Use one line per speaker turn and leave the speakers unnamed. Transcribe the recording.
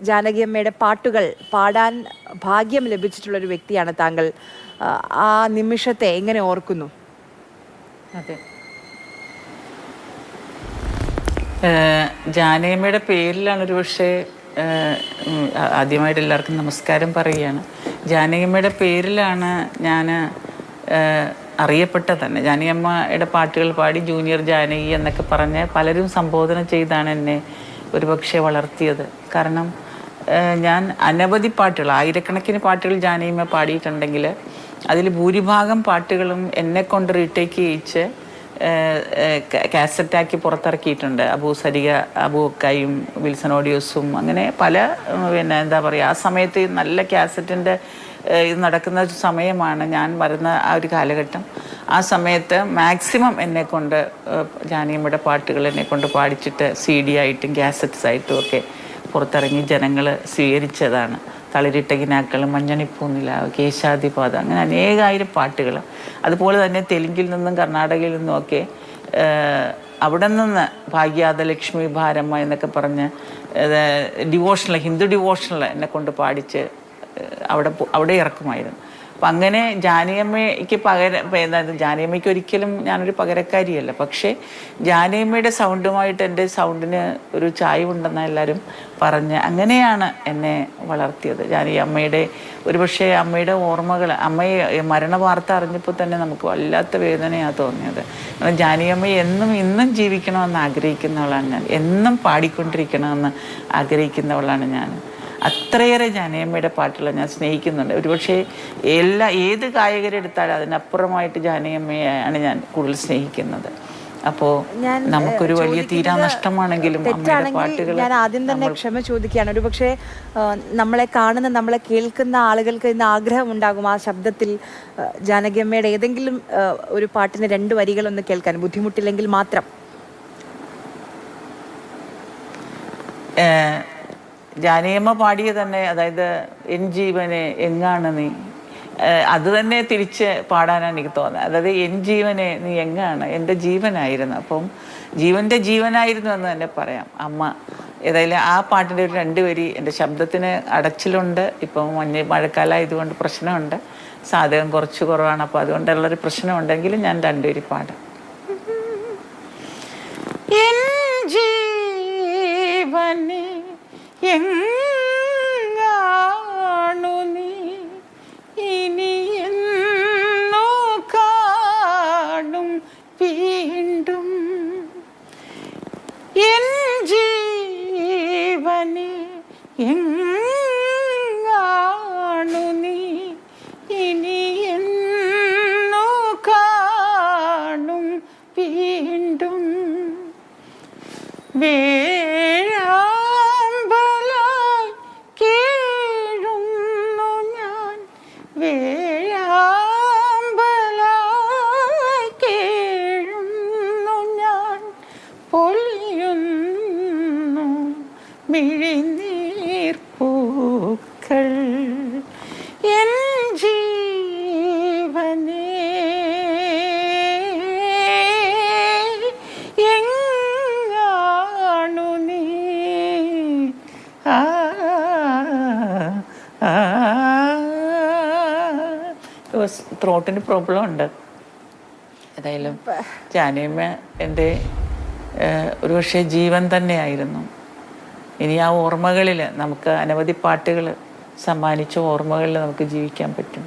ജാനകിയമ്മയുടെ പാട്ടുകൾ പാടാൻ ഭാഗ്യം ലഭിച്ചിട്ടുള്ളൊരു വ്യക്തിയാണ് താങ്കൾ. ആ നിമിഷത്തെ എങ്ങനെ ഓർക്കുന്നു?
അതെ, ജാനകിയമ്മയുടെ പേരിലാണ് ഒരു പക്ഷേ ആദ്യമായിട്ട് എല്ലാവർക്കും നമസ്കാരം പറയുകയാണ്. ജാനകിയമ്മയുടെ പേരിലാണ് ഞാൻ അറിയപ്പെട്ടത് തന്നെ. ജാനകിയമ്മയുടെ പാട്ടുകൾ പാടി ജൂനിയർ ജാനകി എന്നൊക്കെ പറഞ്ഞ് പലരും സംബോധന ചെയ്താണ് എന്നെ ഒരുപക്ഷെ വളർത്തിയത്. കാരണം ഞാൻ അനവധി പാട്ടുകൾ, ആയിരക്കണക്കിന് പാട്ടുകൾ ജാനകിയമ്മ പാടിയിട്ടുണ്ടെങ്കിൽ അതിൽ ഭൂരിഭാഗം പാട്ടുകളും എന്നെ കൊണ്ട് റീടേക്ക് ചെയ്യിച്ച് കാസറ്റാക്കി പുറത്തിറക്കിയിട്ടുണ്ട്. സരിക അബൂക്കായും വിൽസൺ ഓഡിയോസും അങ്ങനെ പല എന്താ പറയുക, ആ സമയത്ത് നല്ല കാസറ്റിൻ്റെ ഇത് നടക്കുന്ന സമയമാണ്, ഞാൻ വരുന്ന ആ ഒരു കാലഘട്ടം. ആ സമയത്ത് മാക്സിമം എന്നെക്കൊണ്ട് ജാനകിയമ്മയുടെ പാട്ടുകൾ എന്നെക്കൊണ്ട് പാടിച്ചിട്ട് CD ആയിട്ടും കാസറ്റ്സ് ആയിട്ടും ഒക്കെ പുറത്തിറങ്ങി ജനങ്ങൾ സ്വീകരിച്ചതാണ്. തളിരിട്ട കിനാക്കൾ, മഞ്ഞണിപ്പൂനില, കേശാദിപാത, അങ്ങനെ അനേകായിരം പാട്ടുകൾ. അതുപോലെ തന്നെ തെലുങ്കിൽ നിന്നും കർണാടകയിൽ നിന്നുമൊക്കെ അവിടെ നിന്ന് ഭാഗ്യാദലക്ഷ്മി ഭാരമ്മ എന്നൊക്കെ പറഞ്ഞ് ഡിവോഷണൽ, ഹിന്ദു ഡിവോഷണൽ എന്നെ കൊണ്ട് പാടിച്ച് അവിടെ ഇറക്കുമായിരുന്നു. അപ്പം അങ്ങനെ ജാനകിയമ്മയ്ക്ക് ജാനകിയമ്മയ്ക്ക് ഒരിക്കലും ഞാനൊരു പകരക്കാരിയല്ല. പക്ഷേ ജാനകിയമ്മയുടെ സൗണ്ടുമായിട്ട് എൻ്റെ സൗണ്ടിന് ഒരു ചായവുണ്ടെന്ന് എല്ലാവരും പറഞ്ഞ് അങ്ങനെയാണ് എന്നെ വളർത്തിയത്. ജാനകിയമ്മയുടെ ഒരുപക്ഷെ അമ്മയുടെ ഓർമ്മകൾ, അമ്മയെ മരണ വാർത്ത അറിഞ്ഞപ്പോൾ തന്നെ നമുക്ക് വല്ലാത്ത വേദനയാണ് തോന്നിയത്. കാരണം ജാനകിയമ്മ ഇന്നും ജീവിക്കണമെന്ന് ആഗ്രഹിക്കുന്നവളാണ് ഞാൻ, എന്നും പാടിക്കൊണ്ടിരിക്കണമെന്ന് ആഗ്രഹിക്കുന്നവളാണ് ഞാൻ. അത്രയേറെ ജാനകിയമ്മയുടെ പാട്ടുകൾ ഞാൻ സ്നേഹിക്കുന്നുണ്ട്. ഒരുപക്ഷെ ഏത് ഗായകരെടുത്താലും അതിനപ്പുറമായിട്ട് ജാനകിയമ്മയാണ് ഞാൻ കൂടുതൽ സ്നേഹിക്കുന്നത്. അപ്പോൾ നമുക്കൊരു വലിയ തീരാനഷ്ടമാണെങ്കിലും
ഞാൻ ആദ്യം തന്നെ ക്ഷമ ചോദിക്കുകയാണ്. ഒരുപക്ഷെ നമ്മളെ കാണുന്ന, നമ്മളെ കേൾക്കുന്ന ആളുകൾക്ക് ഇന്ന് ആഗ്രഹമുണ്ടാകും ആ ശബ്ദത്തിൽ ജാനകിയമ്മയുടെ ഏതെങ്കിലും ഒരു പാട്ടിന് 2 വരികളൊന്ന് കേൾക്കാൻ, ബുദ്ധിമുട്ടില്ലെങ്കിൽ മാത്രം.
ജാനകിയമ്മ പാടിയ തന്നെ, അതായത് എൻ ജീവനെ എങ്ങാണ് നീ, അത് തന്നെ തിരിച്ച് പാടാനാണ് എനിക്ക് തോന്നുന്നത്. അതായത് എൻ ജീവനെ നീ എങ്ങാണ്, എൻ്റെ ജീവനായിരുന്നു. അപ്പം ജീവൻ്റെ ജീവനായിരുന്നു എന്ന് തന്നെ പറയാം അമ്മ. ഏതായാലും ആ പാട്ടിൻ്റെ ഒരു 2 വരി എൻ്റെ ശബ്ദത്തിന് അടച്ചിലുണ്ട്. ഇപ്പം മഴക്കാലമായതുകൊണ്ട് പ്രശ്നമുണ്ട്, സാധകം കുറച്ച് കുറവാണ്. അപ്പോൾ അതുകൊണ്ടുള്ളൊരു പ്രശ്നമുണ്ടെങ്കിലും ഞാൻ 2 വരി പാടാം. എൻ ജീവനെ എങ്ങാണു നീ, ഇനി എന്നോ കാണും വീണ്ടും, എൻ ജീവനെ എങ്ങാണു നീ, ഇനി എന്നോ കാണും വീണ്ടും, മിഴിനീർപ്പൂക്കൾ എൻ ജീവനെ എങ്ങാണു നീ. ത്രോട്ടിന് പ്രോബ്ലം ഉണ്ട്. ഏതായാലും ജാനകിയമ്മ എൻ്റെ ഒരുപക്ഷെ ജീവൻ തന്നെയായിരുന്നു. ഇനി ആ ഓർമ്മകളിൽ നമുക്ക് അനവധി പാട്ടുകൾ സമ്മാനിച്ച ഓർമ്മകളിൽ നമുക്ക് ജീവിക്കാൻ പറ്റും.